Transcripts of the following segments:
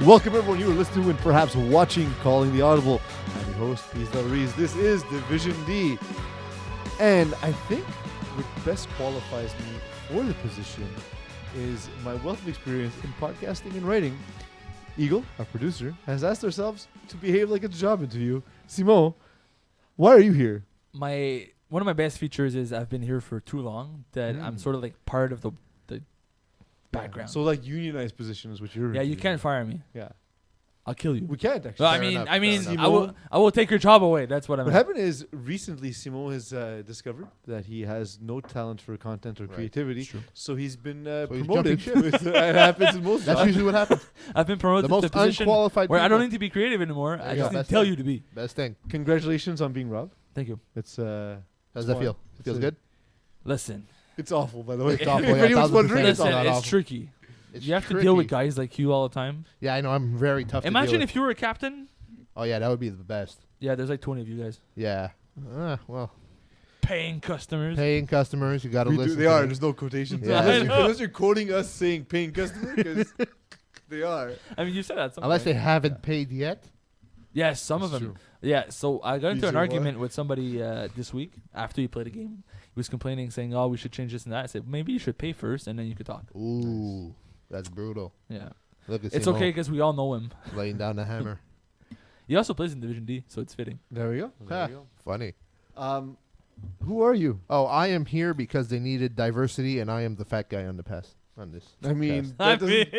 Welcome everyone. You are listening and perhaps watching Calling the Audible. I'm your host, Peeze. This is Division D. And I think what best qualifies me for the position is my wealth of experience in podcasting and writing. Eagle, our producer, has asked ourselves to behave like a job interview. Simon, why are you here? One of my best features is I've been here for too long that I'm sort of like part of the background. So like unionized position is what you're Yeah, you can't fire me. Yeah. I'll kill you. We can't actually. Well, I mean, I will take your job away. That's what I mean. What happened is recently Simon has discovered that he has no talent for content or creativity. So he's been promoted. It happens in most That's usually what happes. I've been promoted The to most the position unqualified where I don't people. need to be creative anymore. I Yeah. just need to Best tell thing. you to be. Best thing. Congratulations on being Rob. Thank you. It's How does that feel? It feels good? Listen. It's awful, by the way. It's awful, If yeah, anyone's 1000%. wondering, Listen, not it's awful. tricky. It's You have tricky. to deal with guys like you all the time. Yeah, I know. I'm very tough to Imagine deal if you were a captain. Oh, yeah, that would be the best. Yeah, there's like 20 of you guys. Yeah. Well, Paying customers. paying customers, you got to we listen. do, they to are. them. There's no quotations. Yeah. Unless you're quoting us saying paying customer, because they are. I mean, you said that. At some Unless they point. haven't paid yet. Yes, some of That's them. true. Yeah, so I got into Fees an or what? argument with somebody this week after he played a game. He was complaining, saying, "Oh, we should change this and that." I said, "Maybe you should pay first, and then you could talk." Ooh, that's brutal. Yeah, Look at it's Simone okay because we all know him. laying down the hammer. He also plays in Division D, so it's fitting. There we go. There we go. Funny. Who are you? Oh, I am here because they needed diversity, and I am the fat guy on the pass on this. I mean, cast. that doesn't,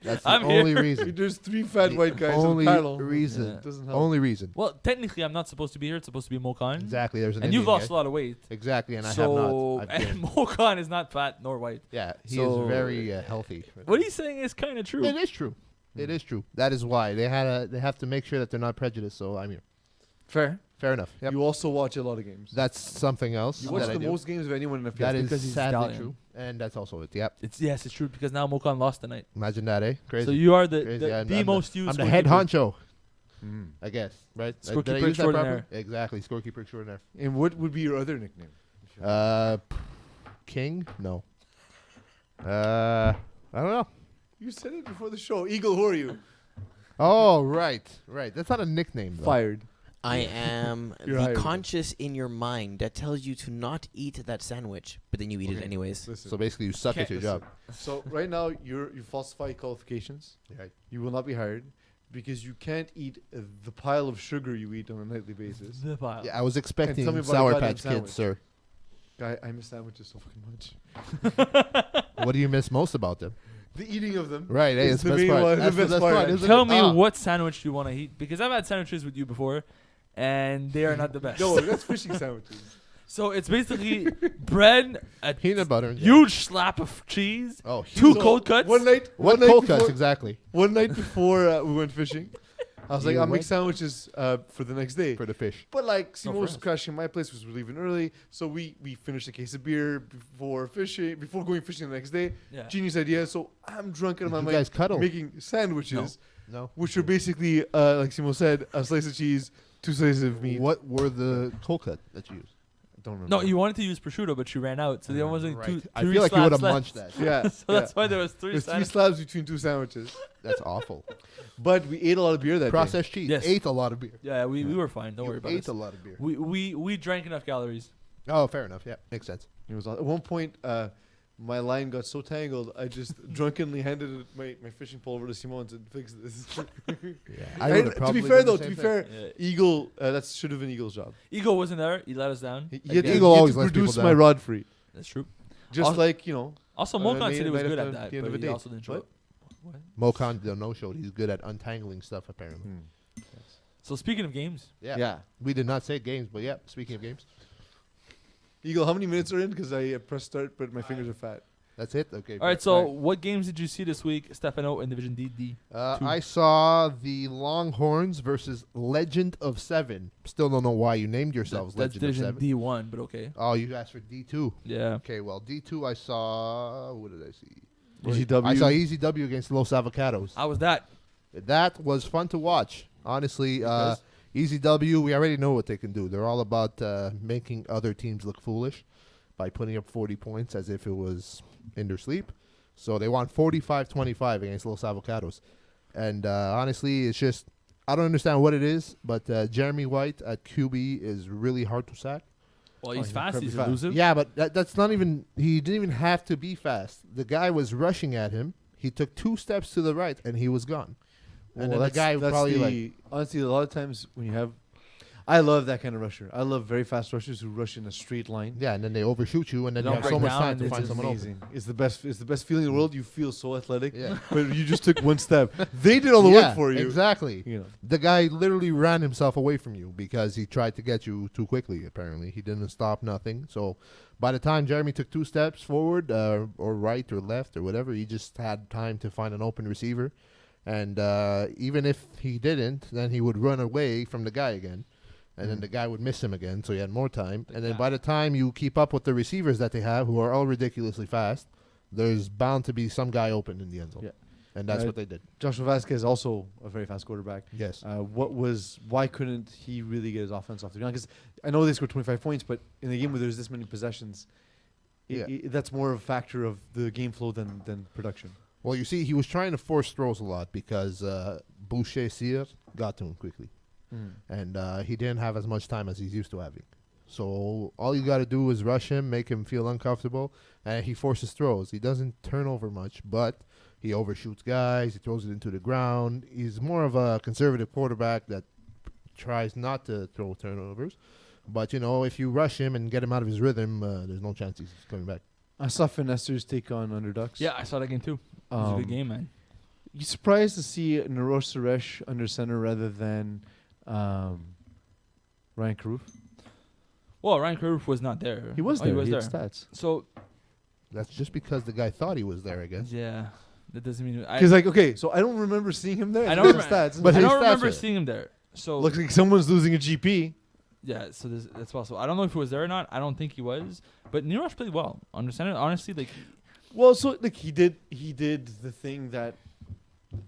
That's the I'm only here. reason. there's three fat The white guys on only the panel. reason. Yeah. Doesn't help. Only reason. Well, technically, I'm not supposed to be here. It's supposed to be Mokan. Exactly. There's an And you've Indian lost guy. a lot of weight. Exactly, and so, I have not. I've and gained. Mokan is not fat nor white. Yeah, he So- is very healthy. What he's saying is kind of true. It is true. It is true. That is why they have to make sure that they're not prejudiced. So I'm here. Fair enough. Yep. You also watch a lot of games. That's something else. You watch that I the do. most games of anyone in the That field. because is he's sadly Italian. true, and that's also it. Yep. It's true because now Mokan lost tonight. Imagine that, eh? Crazy. So you are the Crazy. Yeah, the I'm most used. I'm the head scorekeeper. honcho, I guess. Right? Did I Scorekeeper use that extraordinaire. properly? Exactly. Scorekeeper extraordinaire. And what would be your other nickname? King? No. I don't know. You said it before the show. Eagle, who are you? Oh, right. That's not a nickname, though. Fired. I am You're the hired. conscious in your mind that tells you to not eat that sandwich, but then you eat it Okay. anyways. Listen. So basically, you suck at your job. So right now you falsify qualifications. Right. You will not be hired because you can't eat the pile of sugar you eat on a nightly basis. The pile. Yeah, I was expecting tell me about a Sour goddamn Patch sandwich. Kids, sir. Guy, I miss sandwiches so fucking much. What do you miss most about them? The eating of them. Right, hey, is it's the the best main part. one, That's the the best best part. part, isn't Tell it? me Ah. what sandwich you want to eat because I've had sandwiches with you before, and they are not the best. No, that's fishing sandwiches. So it's basically bread, a Peanut butter. and huge slap of cheese, Oh, two huge. cold cuts. One night Cold cuts, before, exactly. one night before we went fishing, I was like, You I'll make went? sandwiches for the next day. For the fish. But like Simon was friends. crashing my place, was leaving early, so we finished a case of beer before going fishing the next day. Yeah. Genius idea. So I'm drunk out of my Did you mind guys cuddle? making sandwiches, No. which are basically like Simon said, a slice of cheese, 2 slices of meat. What were the cold cut that you used? I don't remember. No, you wanted to use prosciutto, but you ran out, so there was only Right. two. I three feel like you would have slabs munched left. that. Yeah. So that's why there was three. There's 3 sandwiches. slabs between 2 sandwiches. That's awful. But we ate a lot of beer that day. Processed cheese. Yes. Ate a lot of beer. Yeah, we were fine. Don't You worry about ate it. a lot of beer. We drank enough calories. Oh, fair enough. Yeah, makes sense. It was at one point, my line got so tangled, I just drunkenly handed my fishing pole over to Simon to fix this. Yeah, And to be fair, though, Eagle, that should have been Eagle's job. Eagle wasn't there. He let us down. He Again. had to, Eagle he had always to lets produce people my down. rod free. That's true. Just Also- like, Also, I Mokan made said he it was right good at at the that, end of but the he day. also didn't show What? up. What? Mokan, the no show. He's good at untangling stuff, apparently. So speaking of games, Yeah. We did not say games, but yeah, speaking of games. Eagle, how many minutes are in? Because I pressed start, but my fingers are fat. That's it? Okay. all right. So what games did you see this week, Stefano, in Division D? Two. I saw the Longhorns versus Legend of Seven. Still don't know why you named yourselves That's Legend of Division Seven. D1, but okay. Oh, you asked for D2. Yeah. Okay, well, D2 I saw... What did I see? EasyW. I saw Easy W against Los Avocados. How was that? That was fun to watch. Honestly, Easy W, we already know what they can do. They're all about making other teams look foolish by putting up 40 points as if it was in their sleep. So they won 45-25 against Los Avocados. And honestly, it's just I don't understand what it is, but Jeremy White at QB is really hard to sack. Well, he's he's fast. incredibly He's fast. elusive. Yeah, but that's not even. He didn't even have to be fast. The guy was rushing at him. He took 2 steps to the right, and he was gone. And then the guy probably honestly, a lot of times when you have, I love that kind of rusher. I love very fast rushers who rush in a straight line. yeah, and then they overshoot you, and then They you don't have so break much down, time to it's find just someone open. Amazing. It's the best. It's the best feeling in the world. You feel so athletic, Yeah. but you just took one step. They did all the Yeah, work for you. Exactly. You know. The guy literally ran himself away from you because he tried to get you too quickly, apparently. He didn't stop nothing. So by the time Jeremy took 2 steps forward or right or left or whatever, he just had time to find an open receiver. And even if he didn't, then he would run away from the guy again. And then the guy would miss him again, so he had more time. And then by the time you keep up with the receivers that they have, who are all ridiculously fast, there's bound to be some guy open in the end zone. Yeah. And that's what they did. Joshua Vasquez also a very fast quarterback. Yes. Why couldn't he really get his offense off the ground? Because I know they scored 25 points, but in a game where there's this many possessions, that's more of a factor of the game flow than production. Well, you see, he was trying to force throws a lot because Boucher Cyr got to him quickly. And he didn't have as much time as he's used to having. So all you got to do is rush him, make him feel uncomfortable, and he forces throws. He doesn't turn over much, but he overshoots guys. He throws it into the ground. He's more of a conservative quarterback that tries not to throw turnovers. But, if you rush him and get him out of his rhythm, there's no chance he's coming back. I saw Finessers take on Underducks. Yeah, I saw that game too. It was a good game, man. You surprised to see Narosh Suresh under center rather than Ryan Karoof? Well, Ryan Karoof was not there. He was Oh, there. He was He there. had stats. So That's just because the guy thought he was there, I guess. yeah, that doesn't mean Because so I don't remember seeing him there. I It's don't just remember- stats. But I his don't stats remember are- seeing him there. So Looks like someone's losing a GP. yeah, so that's possible. I don't know if he was there or not. I don't think he was. But Nirosh played well. Understand it? Honestly, like Well, so he did the thing that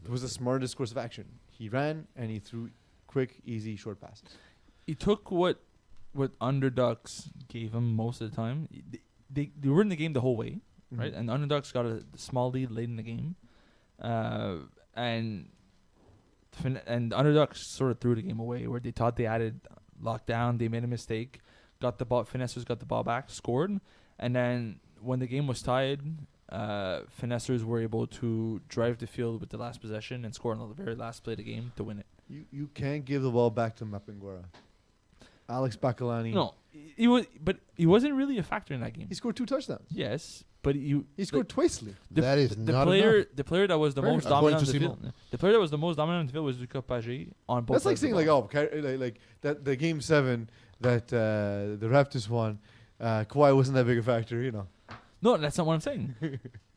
was the smartest course of action. He ran and he threw quick, easy, short passes. he took what Underducks gave him most of the time. They were in the game the whole way, right? And Underducks got a small lead late in the game, and Underducks sort of threw the game away where they thought they added lockdown. They made a mistake, got the ball. Finessers got the ball back, scored, and then when the game was tied, Finessers were able to drive the field with the last possession and score on the very last play of the game to win it. You can't give the ball back to Mapingwara. Alex Bacalani. No, he wasn't really a factor in that game. He scored 2 touchdowns. Yes, but He scored twice. That is not player. enough. The player that was the Fair most enough. dominant on According the to field. The player that was the most dominant on the field was Lucas Pagé on both. That's like sides of saying the ball. like that the game 7 that the Raptors won. Kawhi wasn't that big a factor, No, that's not what I'm saying.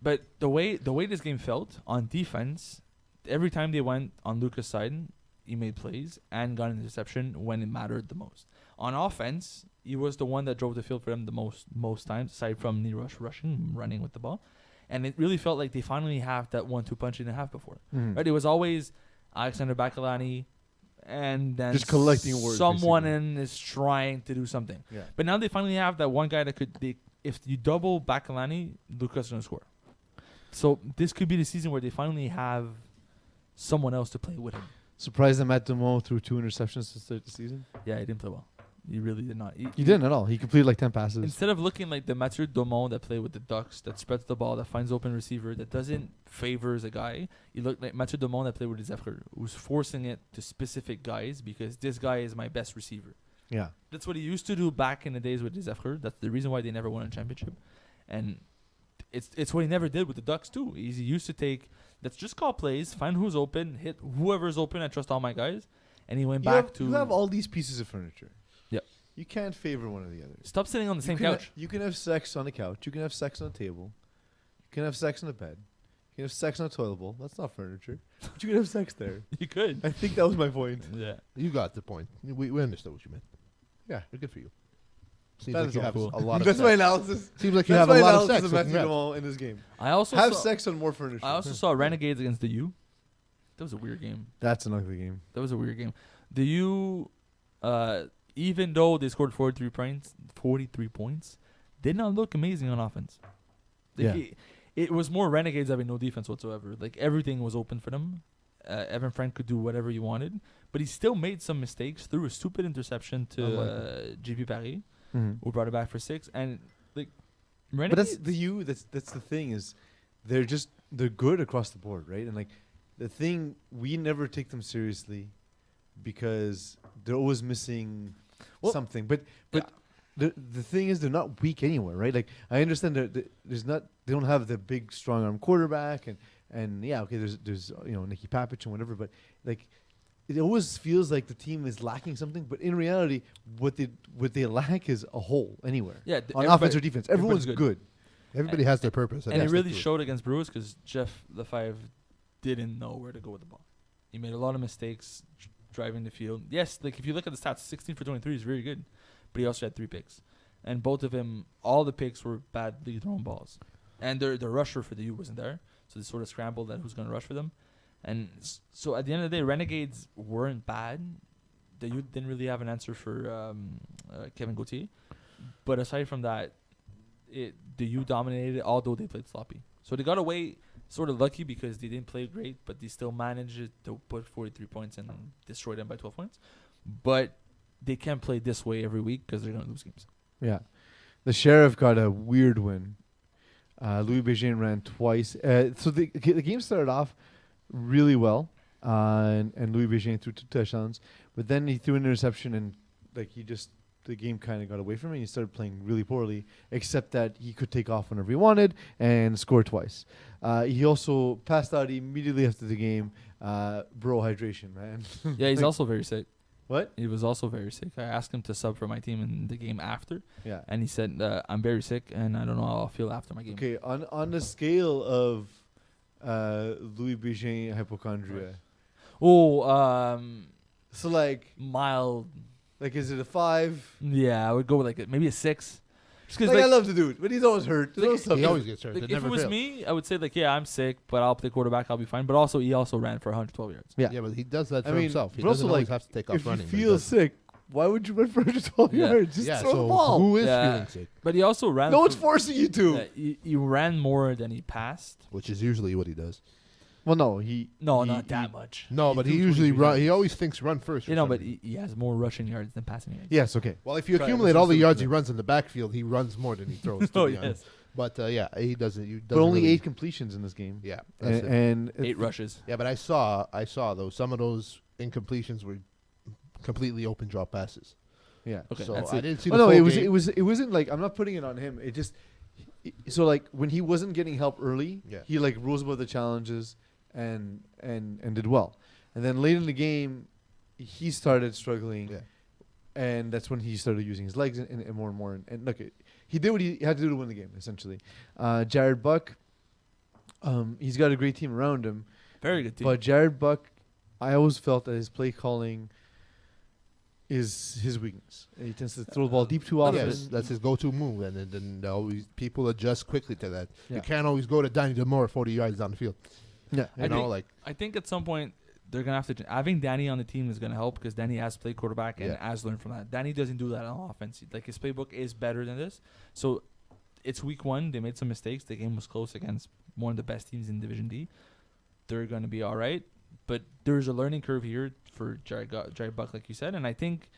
But the way this game felt on defense, every time they went on Lucas' side, he made plays and got an interception when it mattered the most. On offense, he was the one that drove the field for them the most times, aside from Nirosh running with the ball. And it really felt like they finally have that 1-2 punch they didn't have before. Right? It was always Alexander Bacalani, and then Just collecting words, someone basically. is trying to do something. Yeah. But now they finally have that one guy that if you double Bacalani, Lucas is going to score. So this could be the season where they finally have someone else to play with him. Surprised that Matt Dumont threw 2 interceptions to start the season. Yeah, he didn't play well. He really did not. He didn't at all. He completed like 10 passes. Instead of looking like the Mathieu Domont that played with the Ducks, that spreads the ball, that finds open receiver, that doesn't favors a guy, he looked like Mathieu Domont that played with the Zephyr, who's forcing it to specific guys because this guy is my best receiver. Yeah. That's what he used to do back in the days with the Zephyr. That's the reason why they never won a championship. And it's what he never did with the Ducks too. He used to take, let's just call plays, find who's open, hit whoever's open, I trust all my guys. And he went back to... You have all these pieces of furniture. Yep. You can't favor one or the other. Stop sitting on the same couch. You can have sex on the couch. You can have sex on a table. You can have sex on a bed. You can have sex on a toilet bowl. That's not furniture. But you can have sex there. You could. I think that was my point. Yeah. You got the point. We understood what you meant. Yeah. Good for you. Seems That like is you all have cool. a lot of That's sex. my analysis. Seems like you That's have a my lot of analysis sex. of so Matthew congrats. Dumont in this game. I also Have saw, sex on more furniture. I also saw Renegades against the U. That was a weird game. That's an ugly game. That was a weird game. The U, even though they scored 43 points, did not look amazing on offense. Like, Yeah. it was more Renegades having no defense whatsoever. Like everything was open for them. Evan Frank could do whatever he wanted, but he still made some mistakes, threw a stupid interception to GP Paris, who brought it back for 6. And like, But that's the thing is, they're good across the board, right? And like, the thing, we never take them seriously because they're always missing something. But the thing is, they're not weak anywhere, right? Like, I understand they don't have the big strong arm quarterback, and yeah, okay, there's Nicky Papic and whatever, but like, it always feels like the team is lacking something. But in reality, what they lack is a hole anywhere. Yeah, on offense or defense, everyone's good. Everybody has their purpose. And it really showed against Brewers because Jeff Lefebvre didn't know where to go with the ball. He made a lot of mistakes driving the field. Yes, like if you look at the stats, 16 for 23 is very good, but he also had 3 picks. And both of them, all the picks were badly thrown balls. And their rusher for the U wasn't there, so they sort of scrambled at who's going to rush for them. And so at the end of the day, Renegades weren't bad. The U didn't really have an answer for Kevin Gauthier. But aside from that, the U dominated, although they played sloppy. So they got away sort of lucky because they didn't play great, but they still managed to put 43 points and destroy them by 12 points. But they can't play this way every week because they're going to lose games. Yeah. The Sheriff got a weird win. Louis Bégin ran twice. So the game started off really well, and Louis Bégin threw 2 touchdowns. But then he threw an interception, and like the game kind of got away from him. He started playing really poorly, except that he could take off whenever he wanted and score twice. He also passed out immediately after the game. Bro, hydration, man. Yeah, he's also very sick. What? He was also very sick. I asked him to sub for my team in the game after. Yeah. And he said, I'm very sick, and I don't know how I'll feel after my game. Okay, on the scale of Louis Bégin hypochondria. Right. Oh, So like mild. Like, is it a 5? Yeah, I would go with like maybe a 6. Just because Like, I love the dude, but he's always hurt. Like, He always gets hurt. like, It if it never was fails. me, I would say like, yeah, I'm sick, but I'll play quarterback. I'll be fine. But also, he also ran for 112 yards. Yeah. Yeah, but he does that I for mean, himself. He but also, doesn't always like, have to take off If running. you but he feel does. sick, why would you run for 112 Yeah. yards? Just Yeah, throw so the ball. who is Yeah. feeling sick? But he also ran. No one's forcing you to. He ran more than he passed. Which is usually what he does. Well, no, Not that much. No, but he threw usually 23 run. He times. always thinks run first. You know, but he has more rushing yards than passing yards. Yes, okay. Well, if you Right, accumulate that's all the also yards true. he runs in the backfield, he runs more than he throws. To Oh, be honest. yes. But yeah, he doesn't. But only 8 completions in this game. Yeah, that's it. And 8 rushes. Yeah, but I saw though some of those incompletions were completely open drop passes. yeah. Okay, So that's I it. didn't see Oh, the no, full it was game. it wasn't like, I'm not putting it on him. It just so like when he wasn't getting help early, Yeah. he like rose above the challenges and did well. And then late in the game, he started struggling. Yeah. And that's when he started using his legs and more. And look, he did what he had to do to win the game, essentially. Jared Buck, he's got a great team around him. Very good team. But Jared Buck, I always felt that his play calling is his weakness. He tends to throw the ball deep too often. Yeah, that's his go-to move, and then always people adjust quickly to that. Yeah. You can't always go to Danny Demore 40 yards down the field. Yeah. You know, like I think at some point they're gonna have to having Danny on the team is gonna help because Danny has played quarterback and Yeah. has learned from that. Danny doesn't do that on offense. Like his playbook is better than this. So it's week 1. They made some mistakes. The game was close against one of the best teams in Division D. They're gonna be all right, but there's a learning curve here for Jared Buck, like you said, and I think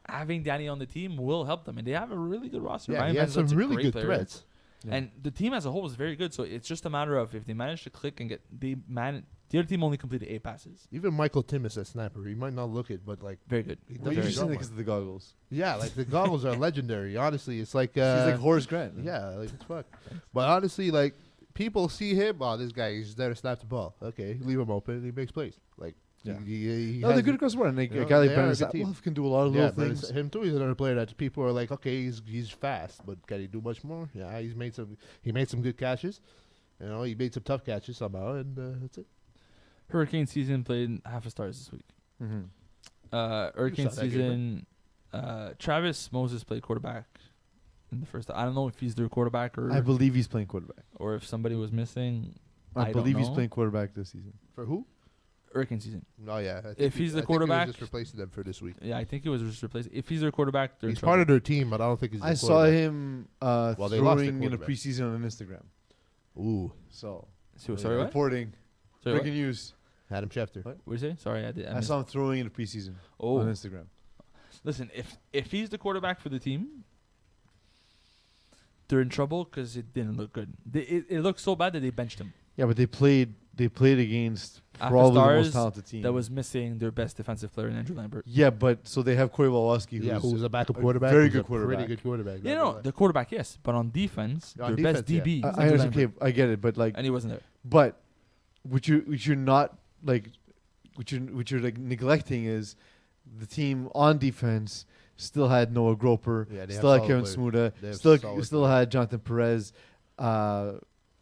having Danny on the team will help them. And they have a really good roster. yeah, Ryan he has some Vanzett's a really great good player. threats. Yeah. And the team as a whole is very good. So it's just a matter of if they manage to click and the other team only completed 8 passes. Even Michael Timmis at snapper, he might not look it, but like Very good. he Well, does you're his just saying job. because of the goggles. Yeah, like the goggles are legendary. Honestly, it's like He's like Horace Grant. yeah, like it's fuck. But honestly, like people see him. Oh, this guy is there to snap the ball. Okay, leave him open. He makes plays. Like Yeah. he No, they're has- good across the board. And like, You know, a guy like they are Brandon a good team. Sattler can do a lot of Yeah, little but things. him too. He's another player that people are like, okay, he's fast, but can he do much more? Yeah, he made some good catches. You know, he made some tough catches somehow, and that's it. Hurricane season played half a stars this week. Mm-hmm. Hurricane saw that game, season, Travis Moses played quarterback in the first. I don't know if he's their quarterback I believe he's playing quarterback. or if somebody was missing. I don't believe he's know. playing quarterback this season. For who? Hurricane season. Oh yeah, I think If he's the I think quarterback- he was just replacing them for this week. Yeah, I think he was just replaced. If he's their quarterback, they're in He's part trouble. of their team, but I don't think he's. I the saw quarterback. him they lost their throwing in a quarterback. preseason on Instagram. Ooh, Sorry, what? Reporting. Sorry, what? Breaking news. Adam Schefter. What? What did you say? Sorry, I I missed. saw him throwing in the preseason Oh, on Instagram. listen, if he's the quarterback for the team, they're in trouble because it didn't look good. It looked so bad that they benched him. Yeah, but they played against After probably the Stars, most talented team. That was missing their best defensive player in Andrew Lambert. Yeah, but so they have Corey Walowski, Who's a backup a quarterback. very who's good a quarterback. Pretty good quarterback. Yeah, not no, gonna lie. the quarterback, yes, but on defense, On their best defense, yeah. DB. is I Andrew understand. Lambert. Okay, I get it, but like, And he wasn't there. but what you're not like, what you're like neglecting is the team on defense still had Noah Groper, Yeah, they have still had solid Kevin players. Smuda, They have still solid still players. had Jonathan Perez.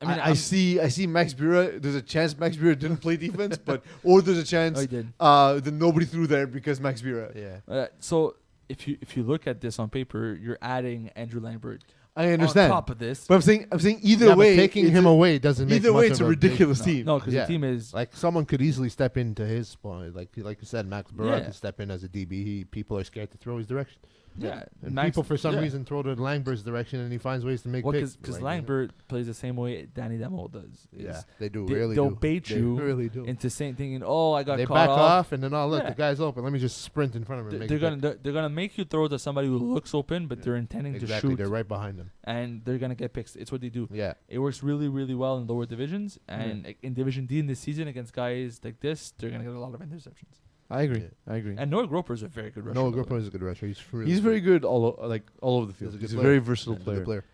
I mean, I see Max Bura. There's a chance Max Bura didn't play defense, but or there's a chance Oh, he did. that nobody threw there because Max Bura. Yeah. So if you look at this on paper, you're adding Andrew Lambert I understand. on top of this. But I'm saying either Yeah, but way, taking it's him a- away doesn't make Either way, much it's of a ridiculous no, team. No, because Yeah. the team is Like someone could easily step into his spot. Like you said, Max Burrow Yeah. could step in as a DB. People are scared to throw his direction. yeah. And Max- people for some yeah. reason throw to Langbert's direction, and he finds ways to make picks. because Like, Lambert plays the same way Danny Demo does. Yeah, is they do. they- Really they'll do. bait They you really do. into saying thinking, oh, I got They caught back off. off, and then look, Yeah. the guy's open. Let me just sprint in front of him. And make They're a pick. they're gonna make you throw to somebody who looks open, but they're intending Exactly, to shoot, they're right behind him. and they're gonna get picks. It's what they do. Yeah, It works really, really well in lower divisions, and like, in Division D in this season against guys like this, they're gonna get a lot of interceptions. I agree. Yeah. I agree. And Noah Groper is a very good rusher. Noah by the Groper way. is a good rusher. Really He's very good all over the He's field. a good He's a player. very versatile He's a good player.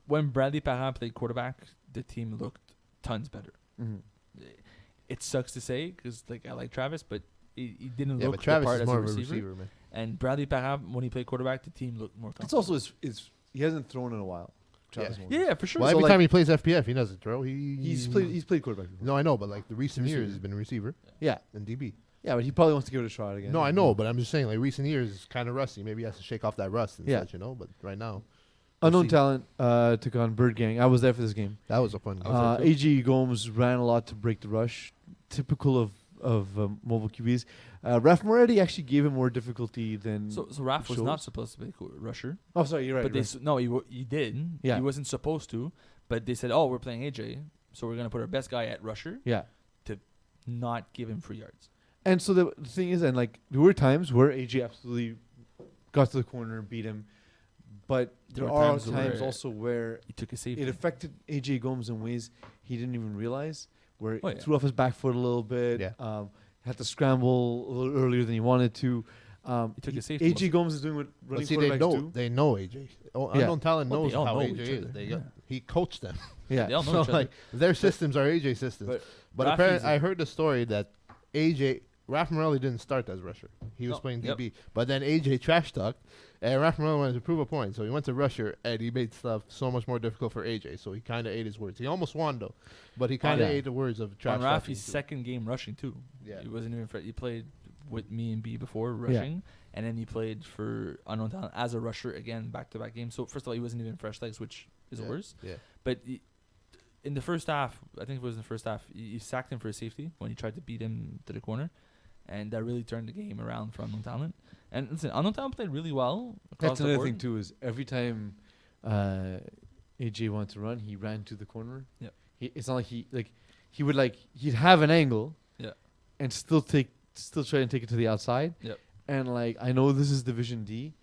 When Bradley Parent played quarterback, the team looked tons better. Mhm. It sucks to say because like I like Travis, but he didn't Yeah, look but the Travis part is as more a of a receiver. receiver, man. And Bradley Parent, when he played quarterback, the team looked more It's comfortable. also he hasn't thrown in a while. Travis Moore. Yeah, for sure. Well, So, every like- time he plays FPF, he doesn't throw. He's played quarterback before. No, I know, but like the recent Receiver. years, he's been a receiver Yeah, and DB. yeah, but he probably wants to give it a shot again. No, I know, but I'm just saying, like recent years is kind of rusty. Maybe he has to shake off that rust and Yeah. such, But right now, Unknown we'll see. talent took on Bird Gang. I was there for this game. That was a fun game. AG Gomes ran a lot to break the rush, typical of mobile QBs. Raf Moretti actually gave him more difficulty than. So Raf was shows. not supposed to be a rusher, Oh, sorry, you're right. but they right. no, he did. Yeah. He wasn't supposed to, but they said, "Oh, we're playing AJ, so we're gonna put our best guy at rusher, Yeah. not give him free yards." And so the thing is, and like there were times where AJ absolutely got to the corner and beat him, but there were are times times where also where He took a safety. it affected AJ Gomes in ways he didn't even realize, where Oh, he yeah. threw off his back foot a little bit, Yeah. had to scramble a little earlier than he wanted to. He took a safety. AJ Gomes is doing what But running see, they quarterbacks know do. they know AJ. Oh, Yeah. Unknown talent Well, knows they all how know AJ each is. other, They yeah. he coached them. Yeah, They all know So each other. like their systems are AJ systems. But Rafi's apparently, a- I heard the story that Raf Morelli didn't start as rusher. He was No, playing yep. DB. But then AJ trash talked, and Raf Morelli wanted to prove a point. So he went to rusher, and he made stuff so much more difficult for AJ. So he kind of ate his words. He almost won, though. But he kind of yeah. ate the words of trash on talking. Rafi's second game rushing too. Yeah. He wasn't even. He played with me and B before rushing, and then he played for Unknown Talent as a rusher again, back-to-back games. So first of all, he wasn't even fresh legs, which is worse. Yeah. But in the first half, I think it was in the first half, he sacked him for a safety when he tried to beat him to the corner, and that really turned the game around for Unknown Talent. And listen, Unknown Talent played really well across That's the another board. thing too. Is every time AJ wanted to run, he ran to the corner. Yep. It's not like he'd have an angle. Yeah. And still try and take it to the outside. Yep. And like I know this is Division D,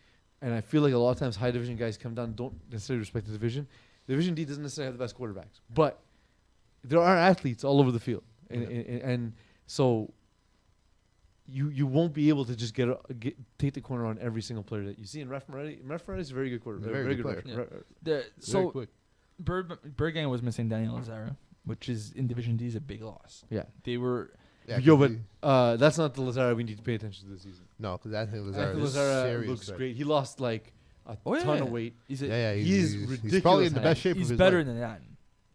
and I feel like a lot of times high division guys come down don't necessarily respect the division. Division D doesn't necessarily have the best quarterbacks, but there are athletes all over the field, and so you won't be able to just take the corner on every single player that you see. And Raf Moretti is a very good quarterback, Very good rusher. player. Ra- The, Very so quick. Bergang was missing Daniel Lazara, which is in Division D is a big loss. Yeah. They were Yeah, Yo, 'cause but he- that's not the Lazara we need to pay attention to this season. no, because I think I think Lazara is Lazara serious. looks threat. great. He lost like a Oh, ton yeah. of weight. he's Yeah, He's he's ridiculous probably in the at best it. shape of he's his better life. than that.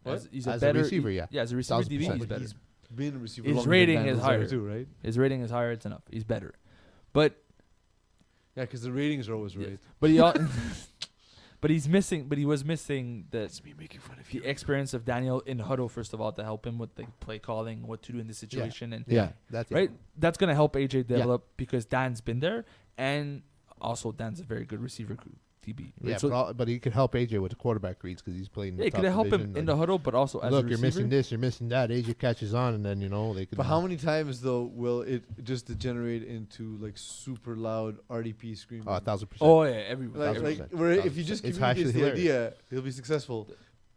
What? He's As a a better receiver, yeah. as a receiver 1000%. DB, he's But better. he's been a receiver. His longer rating than Dan is Lazara higher. too, right? His rating is higher. It's enough. He's better, but Yeah, because the ratings are always Yeah. right. but he but he's missing. But he was missing the me making fun of the experience of Daniel in huddle first of all to help him with the play calling, what to do in this situation, and Yeah. That's it. right. That's gonna help AJ develop because Dan's been there, and also Dan's a very good receiver DB. Yeah, Right? So but he could help AJ with the quarterback reads because he's playing. yeah, could help him in the huddle, but also as a Look, receiver. you're missing this, you're missing that. AJ catches on, and then they could. But how many times though will it just degenerate into like super loud RDP screaming? 1,000%. Oh yeah, everywhere. like 1,000%. where if you just It's communicate actually the hilarious. idea, he'll be successful.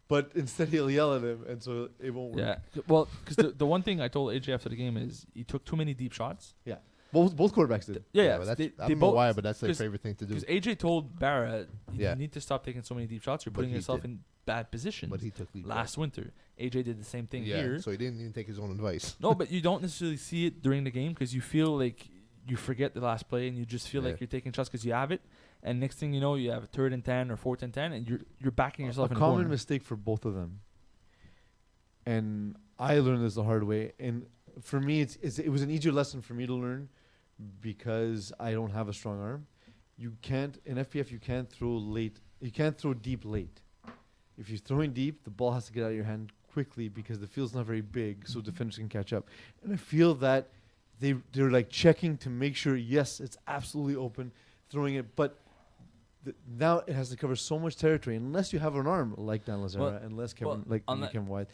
But instead he'll yell at him, and so it won't work. Yeah, well, because the one thing I told AJ after the game is he took too many deep shots. Both quarterbacks did. Yeah, but that's, they I don't know both, why, but that's their 'cause- favorite thing to do. Because AJ told Barra, Yeah. you need to stop taking so many deep shots. You're But putting he yourself did. in bad positions. But he took lead. Last winter, AJ did the same thing yeah, here. so he didn't even take his own advice. No, but you don't necessarily see it during the game because you feel like you forget the last play and you just feel Yeah. like you're taking shots because you have it. And next thing you know, you have a 3rd and 10 or 4th and 10, and you're backing yourself A in a common corner. mistake for both of them. And I learned this the hard way. And for me, it was an easier lesson for me to learn because I don't have a strong arm. You can't in FPF. You can't throw late. You can't throw deep late. If you're throwing deep, the ball has to get out of your hand quickly because the field's not very big, so defenders can catch up. And I feel that they're like checking to make sure. Yes, it's absolutely open, throwing it, but. Now it has to cover so much territory unless you have an arm like Dan Lazara, Well, unless well, Kevin on that- Kevin White.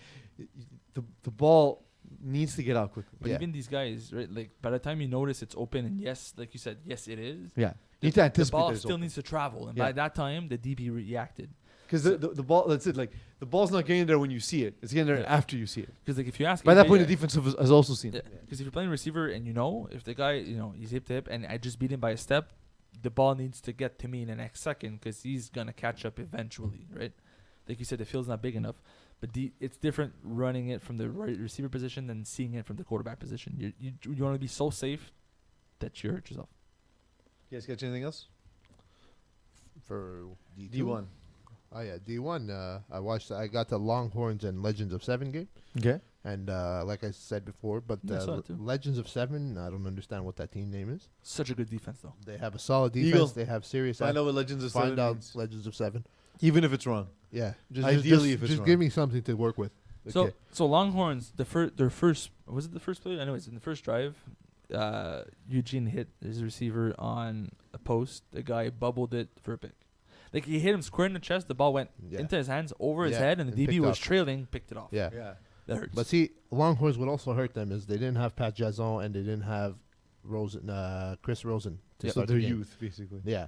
The ball needs to get out quickly. But even these guys, right? Like by the time you notice it's open, and yes, like you said, yes, it is. Yeah, The, you need to the anticipate ball that it's still open. needs to travel, and Yeah. by that time, the DB reacted. Because the ball, that's it. Like the ball's not getting there when you see it; it's getting there Yeah. after you see it. Because like if you ask By that AJ, point, the defense has also seen it. Because if you're playing receiver and you know if the guy, he's hip to hip, and I just beat him by a step, the ball needs to get to me in the next second because he's gonna catch up eventually, right? Like you said, the field's not big enough, but it's different running it from the right receiver position than seeing it from the quarterback position. You want to be so safe that you hurt yourself. You guys catch anything else? For D2? D1. Oh yeah, D1. I got the Longhorns and Legends of 7 game, Okay. and like I said before, but Yeah, I saw it too. Legends of 7, I don't understand what that team name is. Such a good defense though. They have a solid defense. Eagle. They have serious. Find out what Legends of Find Seven out means. Legends of 7. Even if it's wrong. Yeah, Ideally, if it's just wrong. give me something to work with. Okay. So Longhorns, their first was it the first play? Anyways, in the first drive, Eugene hit his receiver on a post. The guy bubbled it for a pick. Like he hit him square in the chest. The ball went Yeah. into his hands, over his Yeah, head, and the and DB picked was up. trailing, picked it off. Yeah. Yeah. That hurts. But see, Longhorns would also hurt them is they didn't have Pat Jason and they didn't have Chris Rosen to Yep. So start they're the game. youth, basically. Yeah,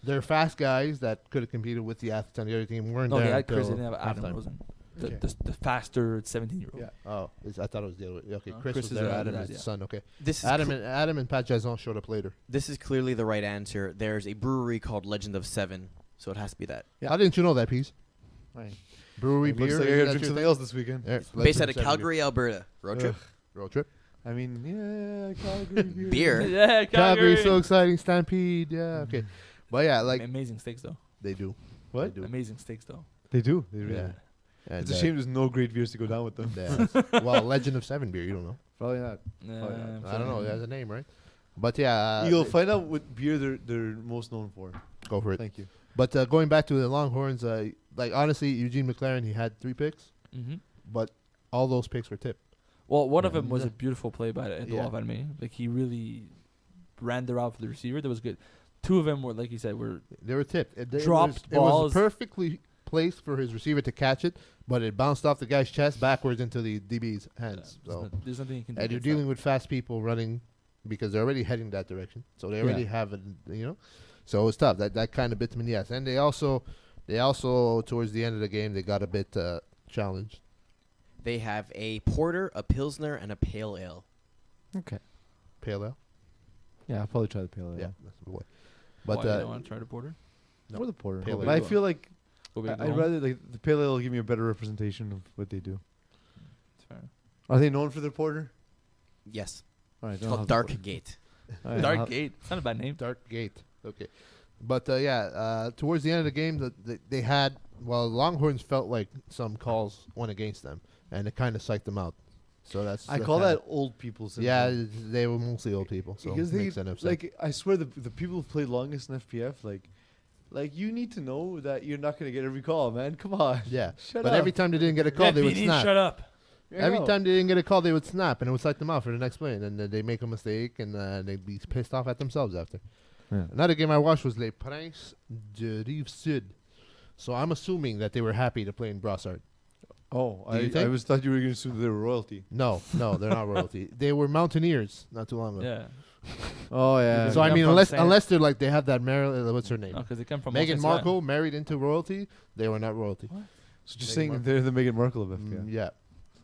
they're fast guys that could have competed with the athletes on the other team. Weren't no, they there had Chris. They until didn't have Adam halftime. Rosen. Okay. The faster 17-year-old. Yeah. Oh, I thought it was the other way. Okay, No, Chris Chris was is there. the Adam dad, is the yeah. son. Okay, This is Adam and Pat Jason showed up later. this is clearly the right answer. There's a brewery called Legend of 7, so it has to be that. Yeah. How didn't you know that piece? Right. Brewery It looks beer. like I isn't gotta that drink your something thing? else this weekend. Yeah, Based Legends out of of 7 Calgary, Alberta. Road trip. Road trip. I mean, yeah, Calgary beer. Beer. Yeah, Calgary, so exciting. Stampede. Yeah, okay. But yeah, like amazing steaks though. they do. What? They do. Amazing steaks though. They do. They really Yeah. do. And, It's a shame there's no great beers to go down with them. well, Legend of 7 beer. You don't know. Probably not. I don't know. It has a name, right? But yeah, Eagle, find out what beer they're most known for. go for it. Thank you. But going back to the Longhorns, like honestly, Eugene McLaren, he had 3 picks, Mm-hmm. but all those picks were tipped. Well, one of them was Yeah. a beautiful play by Yeah. Edouard Van Mee. Like he really ran the route for the receiver. That was good. 2 of them were, like you said, were They were tipped. Dropped it was balls. perfectly placed for his receiver to catch it, but it bounced off the guy's chest backwards into the DB's hands. So, there's nothing you can do. and you're against dealing with fast people running because they're already heading that direction. So they already have it, So it's tough. That kind of bit me in the ass. And they also towards the end of the game they got a bit challenged. They have a porter, a pilsner, and a pale ale. Okay. Pale ale. Yeah, I'll probably try the pale ale. Yeah, that's the boy. Why But you don't want to try the porter? No. Or the porter. Pale But ale. I feel like Go big, go I'd home? rather like the pale ale will give me a better representation of what they do. It's fair. Are they known for their porter? Yes. All right. It's called Dark Gate. Dark Gate. It's not a bad name. Dark Gate. Okay. But towards the end of the game, they had Longhorns felt like some calls went against them, and it kind of psyched them out. So I call that old people syndrome. Yeah, they were mostly old people. So because it they makes sense. like I swear the people who play longest in FPF like you need to know that you're not gonna get every call, man. Come on. Yeah, Shut but up. every time they didn't get a call, they would snap. Shut up. I Every know. time they didn't get a call, they would snap, and it would psych them out for the next play, and then they make a mistake, and they'd be pissed off at themselves after. Yeah. Another game I watched was Les Princes de Rive-Sud. So I'm assuming that they were happy to play in Brassard. Oh, Do you I think? was thought you were going to assume they were royalty. No, they're not royalty. They were Mountaineers not too long ago. Yeah. Oh yeah. So I They mean, come from unless they're like they have that what's her name? No, because they come from Meghan Mountain Markle married into royalty. They were not royalty. So just Meghan saying Markle. they're the Meghan Markle of FPL. Yeah.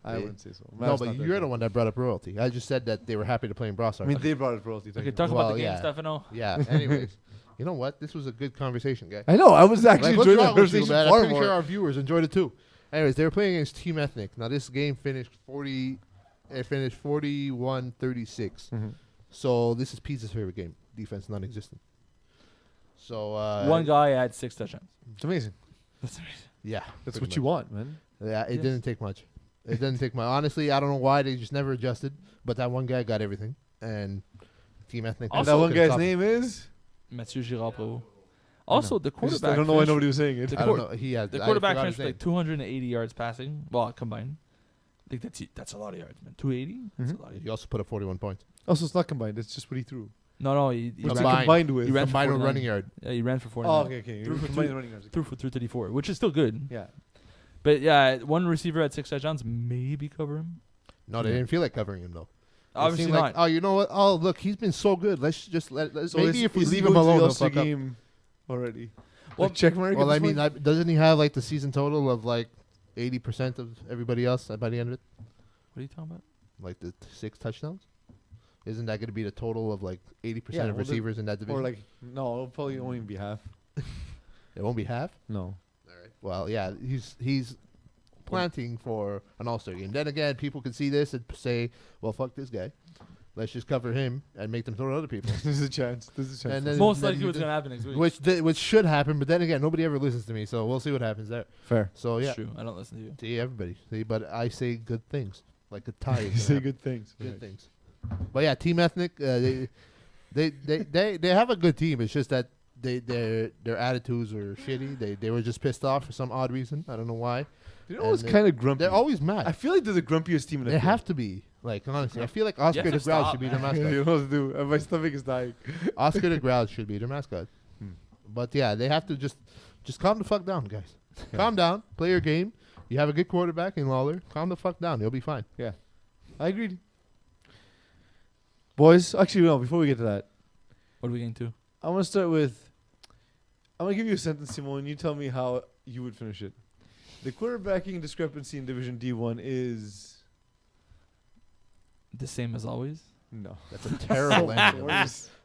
I They- wouldn't say so. No, but you're the one that brought up royalty. I just said that they were happy to play in Brassard. I mean, they brought it royalty. Okay, technically. talk about Well, the game, yeah. Stefano. yeah. Anyways, you know what? This was a good conversation, guy. I know. I was actually Like, what's enjoying that wrong with you, conversation man? I'm far pretty more. sure our viewers enjoyed it too. Anyways, they were playing against Team Ethnik. Now this game finished 41-36. Mhm. So this is Peace's favorite game. Defense non-existent. So One guy had 6 touchdowns. It's amazing. That's amazing. Yeah, That's pretty what you much. want, man. Yeah, it Yes. didn't take much. It didn't take much. Honestly, I don't know why they just never adjusted. But that one guy got everything, and Team Ethnic. And Also, that one couldn't guy's stop him. name is. Mathieu Girard-Prévost. Also, the I quarterback. don't know why finished- nobody was saying it. the I don't quar- know. He had The I quarterback forgot his finished like name. 280 yards passing. Well, combined. I think that's a lot of yards, man. 280? That's Mhm. a lot of He yards. also put up 41 points. Also, it's not combined. It's just what he threw. No, he What's ran, it Combined. combined with? He ran for Combined with 49. running yard. Yeah, he ran for 49. Oh, okay. Threw for Combined two- running yards. Threw for 334, which is still good. Yeah. But yeah, one receiver had 6 touchdowns. Maybe cover him. No, they Yeah. didn't feel like covering him though. It Obviously seemed like, not. oh, you know what? Oh, look, he's been so good. Let's just let's So maybe if we is he leave him going to the alone, he'll All-Star fuck up. game already. Well, Like, check mark. Well, at I this mean, point? doesn't he have like the season total of like 80% of everybody else by the end of it? What are you talking about? Like the 6 touchdowns? Isn't that going to be the total of like 80% Yeah, of well, the- receivers in that division? or like no, it'll probably only be half. it won't be half. No. All right. Well, yeah, he's planting for an All-Star game. Then again, people could see this and say, "Well, fuck this guy. Let's just cover him and make them throw to other people." There's a chance. And then- Most then likely you what's did- going to happen next week. which should happen, but then again, nobody ever listens to me, so we'll see what happens there. Fair. So yeah, It's true. I don't listen to you. see everybody. See, but I say good things, like a tie. You is say gonna good things. happen. Good Right. things. But yeah, Team Ethnic, they have a good team. It's just that their attitudes are shitty. They were just pissed off for some odd reason. I don't know why. They're And always they- kind of grumpy. They're always mad. I feel like they're the grumpiest team in the They field. have to be. Like, honestly, I feel like Oscar have the to Grouch stop, should be their man. you mascot. know what to do. My stomach is dying. Oscar the Grouch should be their mascot. Hmm. But yeah, they have to just calm the fuck down, guys. Calm down. Play your game. You have a good quarterback in Lawler. Calm the fuck down. You'll be fine. I agree. Boys, actually, no. Before we get to that, What are we getting to? I want to start with. I'm gonna give you a sentence, Simone. You tell me how you would finish it. The quarterbacking discrepancy in Division D1 is The same as always? no. That's a terrible ending.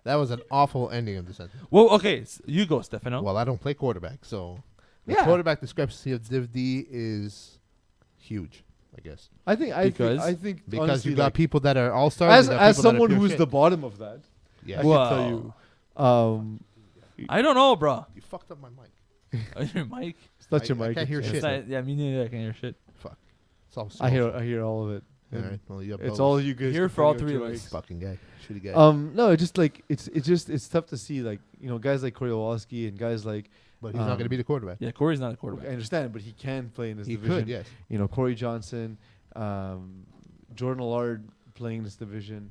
That was an awful ending of the sentence. Well, okay. You go, Stefano. Well, I don't play quarterback, so the Yeah. quarterback discrepancy of Div D is huge, I guess. I think. Because? I think Because honestly, you got like, people that are all stars. as someone who is the bottom of that, yeah. I Wow. can tell you. I don't know, bro. You fucked up my mic. Your mic? It's not I- your I mic. can't hear it's- shit. It's not, yeah, me neither. I can hear shit. It's all I hear all of it. All And right. Well, you have It's both. all you guys. Here for all complaining three about of your us. fucking guy. Shitty guy. mics. No, it's just like it's tough to see like guys like Koriolowski and guys like But he's not going to be the quarterback. Yeah, Corey's not a I quarterback. understand, but he can play in this He division. could, yes. Corey Johnson, Jordan Allard playing in this division,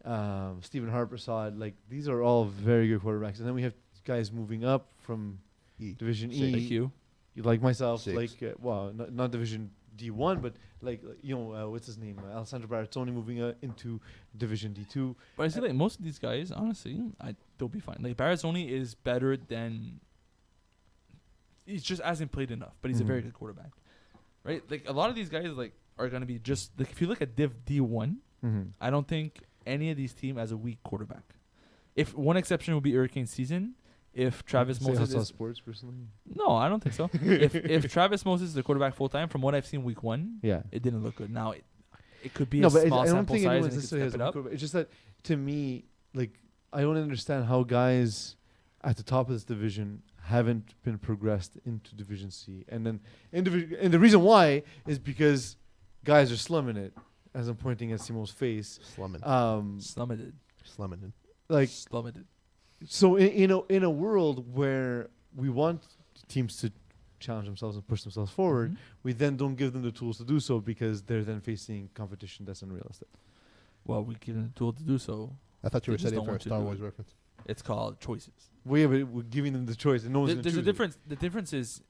Stephen Harpersod. Like these are all very good quarterbacks, and then we have guys moving up from Division Six. E, Like you. like myself, Six. like not Division D1, but like what's his name, Alessandro Barazzoni moving into Division D2. But I see like most of these guys, honestly, they'll be fine. Like Barazzoni is better than. He just hasn't played enough, but he's a very Mhm. good quarterback, right? Like a lot of these guys like are gonna be just like if you look at Div D1, I don't think any of these teams has a weak quarterback. If one exception would be Hurricane season, if Travis Moses is Sports personally. no, I don't think so. if Travis Moses is the quarterback full time, from what I've seen week 1, Yeah. it didn't look good. Now it could be No, a but small I don't sample think size anyone and it could necessarily has step a it up. quarterback. It's just that to me, like I don't understand how guys at the top of this division haven't been progressed into Division C, and then and the reason why is because guys are slumming it. As I'm pointing at Simo's face, Slumming. Slumming it. Slumming. like Slumming it. so in a world where we want teams to challenge themselves and push themselves forward, Mhm. we then don't give them the tools to do so because they're then facing competition that's unrealistic. Well, we give them the tool to do so. I thought you They were just setting don't for a want to Star do Wars it. reference. It's called choices. We're giving them the choice, and no one's gonna There's a choose it. difference. The difference is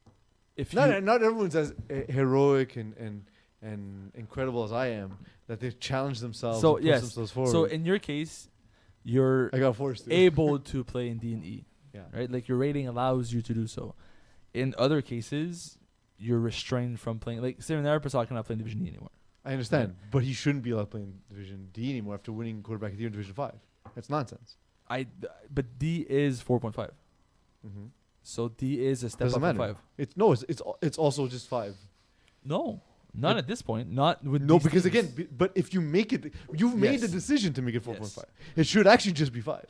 if Not you not everyone's as heroic and incredible as I am that they challenge themselves. So and push yes. themselves forward. So in your case, you're I got forced to. able to play in D&E, Yeah. right? Like your rating allows you to do so. In other cases, you're restrained from playing. Like Stephen Arpasal cannot play in Division E anymore. I understand, but he shouldn't be allowed to play in Division D anymore after winning quarterback of the year in Division 5. That's nonsense. But D is 4.5. Mm-hmm. So D is a step Doesn't up from matter. 5. It's also just 5. No, not at this point. Not with No, these because teams. again, but if you make it, you've made the Yes. decision to make it 4.5. Yes. It should actually just be 5.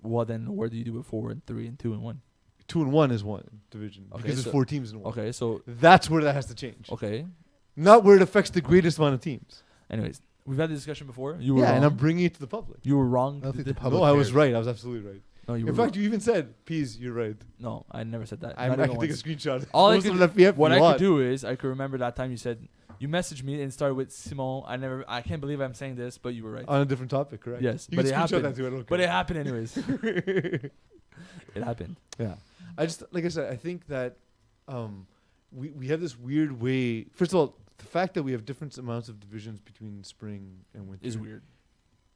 Well, then where do you do it? 4 and 3 and 2 and 1. 2 and 1 is one division Okay, because so- there's 4 teams in one. Okay, so That's where that has to change. okay. Not where it affects the greatest amount of teams. Anyways, we've had the discussion before. You were Yeah, wrong. and I'm bringing it to the public. You were wrong. I don't think the No, public I was cares. right. I was absolutely right. No, you In were fact, you even said, Peeze, you're right. no, I never said that. I Not can even take a once. screenshot. All I Post it could- on FBF What if I you could want. do is I could remember that time you said you messaged me and started with Simon. I can't believe I'm saying this, but you were right. On a different topic, correct? Yes, You but can it screenshot happened. that too. I don't But care. it happened anyways. It happened. Yeah. I just, like I said, I think that we have this weird way. First of all, the fact that we have different amounts of divisions between spring and winter Is weird.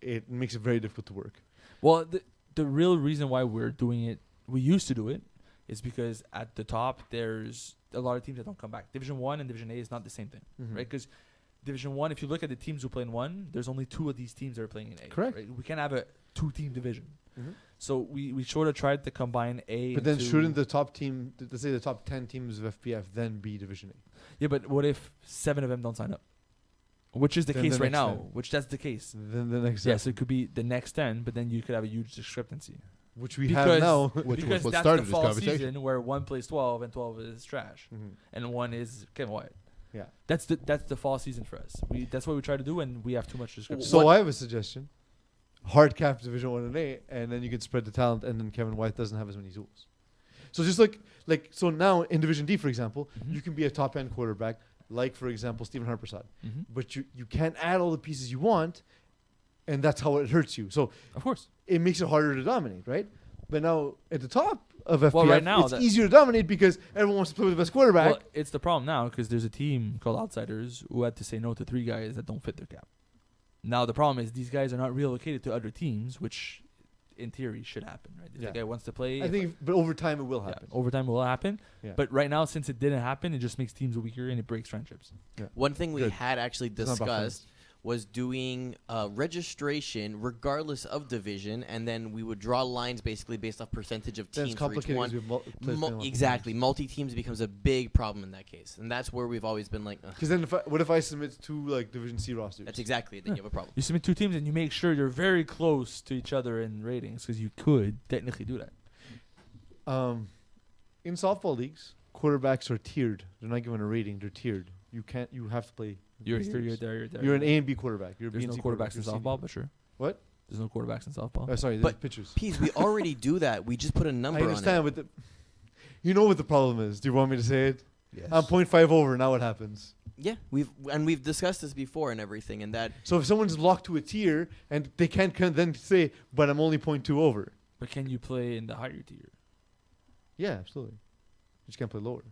It makes it very difficult to work. Well, the real reason why we're doing it, we used to do it, is because at the top there's a lot of teams that don't come back. Division 1 and Division A is not the same thing, Mhm. right? Because Division 1, if you look at the teams who play in 1, there's only 2 of these teams that are playing in A. Correct. Right? We can't have a 2-team division. Mhm. So we sort of tried to combine A. But then into- shouldn't the top team, let's say the top 10 teams of FPF, then be Division A? Yeah, but what if 7 of them don't sign up? Which is the Then case the right next now. 10. Which that's the case. Then the next Yeah, step, so it could be the next 10, but then you could have a huge discrepancy. which we because- have now. Which was because what that's started the this fall conversation. season where 1 plays 12 and 12 is trash, Mhm. and 1 is Kevin White. Yeah. That's the fall season for us. That's what we try to do, and we have too much discrepancy. So I have a suggestion. Hard cap Division 1 and A, and then you can spread the talent, and then Kevin White doesn't have as many tools. So just like so now in Division D, for example, Mhm. you can be a top end quarterback, like for example Stephen Harpersad, Mhm. but you can't add all the pieces you want, and that's how it hurts you. So Of course. it makes it harder to dominate, right? But now at the top of FPF, right now it's that- easier to dominate because everyone wants to play with the best quarterback. Well, it's the problem now because there's a team called Outsiders who had to say no to 3 guys that don't fit their cap. Now the problem is these guys are not relocated to other teams, which in theory should happen, right? If Yeah. the guy wants to play, I think, but over time it will yeah, happen. over time it will happen. Yeah. But right now, since it didn't happen, it just makes teams weaker and it breaks friendships. One thing we Good. had actually It's not about discussed was doing registration regardless of division, and then we would draw lines basically based off percentage of Then teams it's for each complicated. 'cause one. we have players playing multiple Exactly, teams. multi-teams becomes a big problem in that case, and that's where we've always been like, ugh, Because then, what if I submit 2 like Division C rosters? that's exactly it. Then you have a problem. You submit 2 teams and you make sure you're very close to each other in ratings because you could technically do that. In softball leagues, quarterbacks are tiered. They're not given a rating. They're tiered. You can't. You have to play. You're these here, you're teams. there, you're there. You're an A and B quarterback. You're a B There's and no C quarterbacks in you're a softball, but sure. What? There's no quarterbacks in softball. Oh, sorry, there's But pitchers. Peeze, we already do that. We just put a number I on understand, it. but you know what the problem is. Do you want me to say it? Yes. I'm 0.5 over. Now what happens? Yeah, we've discussed this before and everything, and that So if someone's locked to a tier and they can't then say, "But I'm only 0.2 over." But can you play in the higher tier? Yeah, absolutely. You just can't play lower.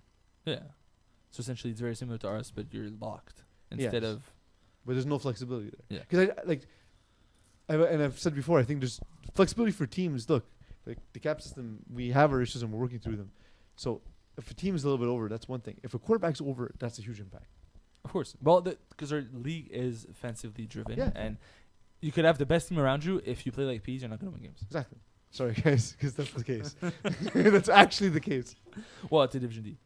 Yeah. So essentially, it's very similar to ours, but you're locked instead Yes. of. But there's no flexibility there. Yeah. Because I've said before, I think there's flexibility for teams. Look, like the cap system, we have our issues and we're working through them. So if a team is a little bit over, that's one thing. If a quarterback's over, that's a huge impact. Of course. Well, because our league is offensively driven, Yeah. and you could have the best team around you. If you play like Peeze, you're not going to win games. Exactly. Sorry, guys, because that's the case. That's actually the case. Well, it's a Division D.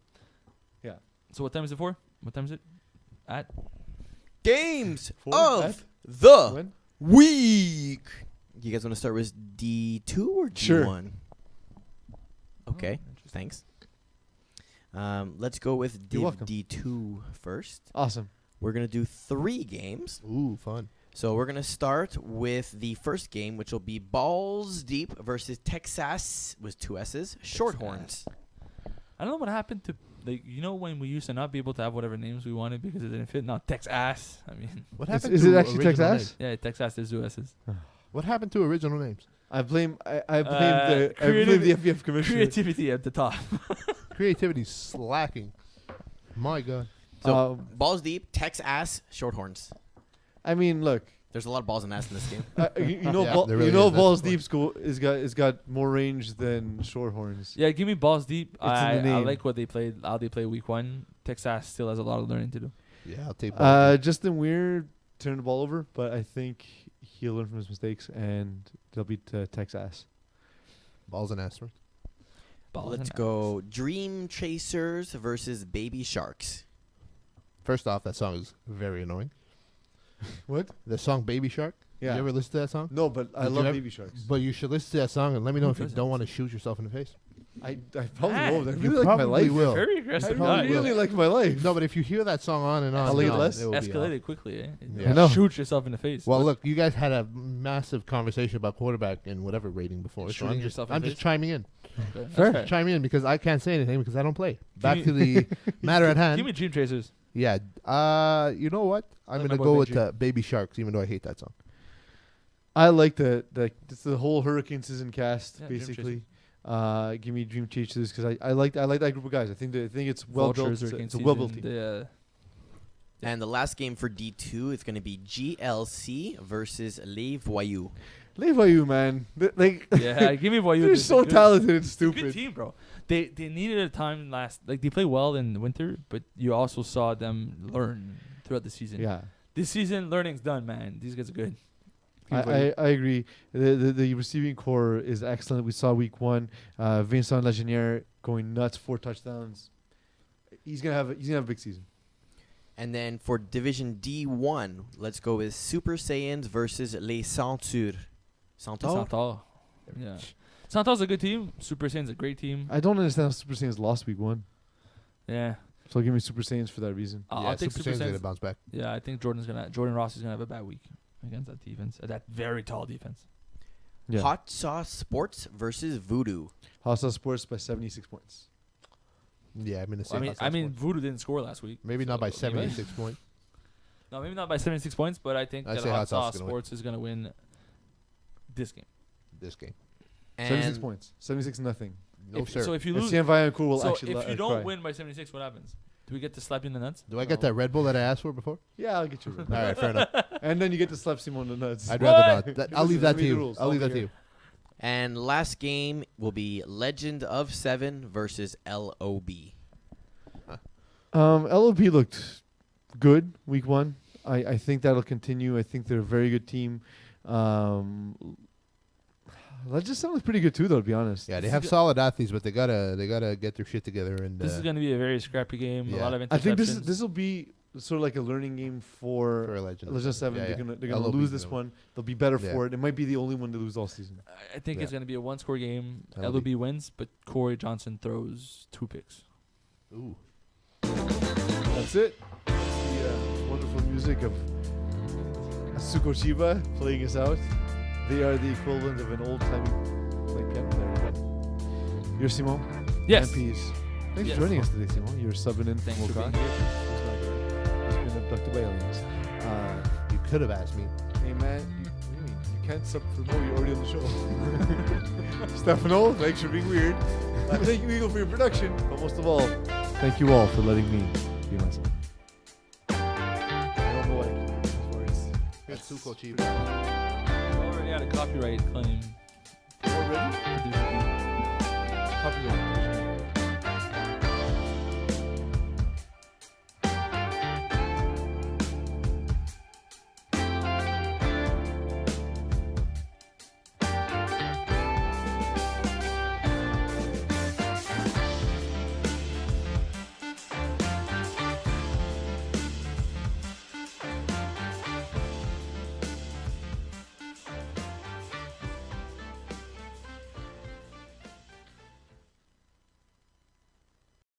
Yeah. So what time is it for? What time is it? At? games Four, of the When? week. You guys want to start with D2 or D1? Sure. Okay, thanks. Let's go with You're welcome. D2 first. Awesome. We're going to do 3 games. Ooh, fun. So we're going to start with the first game, which will be Balls Deep versus Texas with 2 S's, Shorthorns. I don't know what happened to when we used to not be able to have whatever names we wanted because it didn't fit. No, Texas. I mean, What Is- happened is to it actually original Texas? names? yeah, Texas is 2 S's. What happened to original names? I blame the FBF commissioner. Creativity at the top. Creativity's slacking. My God. So balls deep, Tex ass, Shorthorns. I mean, look. There's a lot of balls and ass in this game. You know, Yeah, there really is. That's Balls the Deep School is got more range than Shorthorns. Yeah, give me balls deep. It's in the I name. like what they played. How they play week 1. Texas still has a lot of learning to do. Yeah, I'll take balls deep. Justin Weir turned the ball over, but I think he'll learn from his mistakes and they'll beat Texas. Balls and ass. Right? Balls Let's and go Dream Chasers versus Baby Sharks. First off, that song is very annoying. What? The song Baby Shark? Yeah. Did you ever listen to that song? No, but I Did you love ever- Baby Sharks. But you should listen to that song and let me know Who if you doesn't? don't want to shoot yourself in the face. I probably Ah, won't. I you really like my probably life. will. Very I aggressive probably guy. really like my life. No, but if you hear that song on and on, I'll like it and on, less. it will be off. Escalated quickly, eh? Yeah. I know. Shoot yourself in the face. Well, look, you guys had a massive conversation about quarterback and whatever rating before. So Shooting I'm just, yourself in I'm the just face? chiming in. Okay, that's Fair. fair. Chiming in because I can't say anything because I don't play. Back me- to the matter at hand. Give me Dream Chasers. Yeah. You know what? I'm Let going to my boy go with Benji. Baby Sharks, even though I hate that song. I like it's the whole Hurricane season cast Yeah, Dream basically. Give me Dream Chasers because I like that group of guys. I think it's well built. Vultures, It's Hurricane a well built Season, team. the, And the last game for D2 is going to be GLC versus Les Voyous. Leave you, man. yeah, give me Voyou. They're so talented and Good stupid. team, bro. They needed a time last. Like they play well in winter, but you also saw them learn throughout the season. Yeah. This season, learning's done, man. These guys are good. I agree. The receiving core is excellent. We saw week 1, Vincent Lageniere going nuts, 4 touchdowns. He's gonna have a big season. And then for Division D1, let's go with Super Saiyans versus Les Centaures. Centaurs? Centaur. Yeah. Centaur's a good team. Super Saiyan's a great team. I don't understand how Super Saiyans lost week 1. Yeah. So give me Super Saiyans for that reason. I'll take Super Saiyan's going to Saiyans. bounce back. Yeah, I think Jordan Ross is gonna have a bad week against that defense. That very tall defense. Yeah. Hot Sauce Sports versus Voodoo. Hostile Sports by 76 points. Yeah, I'm going to say I mean, Voodoo didn't score last week. maybe not by so maybe- 76 points. No, maybe not by 76 points, but I think I'd that say Hot Hot Sauce Sauce is gonna Sports is gonna win this game. This game. 76 And points. 76-0. No, sir. So if you lose, FC Vaillancourt will so actually if you cry. don't win by 76, what happens? Do we get to slap you in the nuts? Do I get No. that Red Bull that I asked for before? Yeah, I'll get you. All right, fair enough. And then you get to slap Simon on the nuts. I'd rather What? not. I'll leave Listen, that read to the you. rules. I'll leave I'll that be to you. And last game will be Legend of 7 versus LOB. LOB looked good week 1. I think that'll continue. I think they're a very good team. That just sounds pretty good too, though. To be honest. Yeah, they have solid athletes, but they gotta get their shit together. And This is gonna be a very scrappy game. A yeah. lot of interceptions. I think this will be sort of like a learning game for for a Legend. Legend 7. Yeah, They're yeah. gonna LOB 's lose this gonna one. They'll be better Yeah. for it. It might be the only one to lose all season. I think it's Yeah. gonna be a one-score game. LOB. LOB wins, but Corey Johnson throws 2 picks. Ooh. That's it. The wonderful music of Asuko Chiba playing us out. They are the equivalent of an old-timey piano player. You're Simon. Yes. And Peeze. Thanks Yes. for joining us today, Simon. You're subbing in Thanks from for being Wokan. here. He's been abducted by aliens. You could have asked me. Hey, man. What do you mean? You can't sub for more. You're already on the show. Stefano, thanks for being weird. Thank you, Eagle, for your production. But most of all, thank you all for letting me be myself. I don't know what I can do with those words. That's Suko Chiba. We already had a copyright claim. Already? Copyright.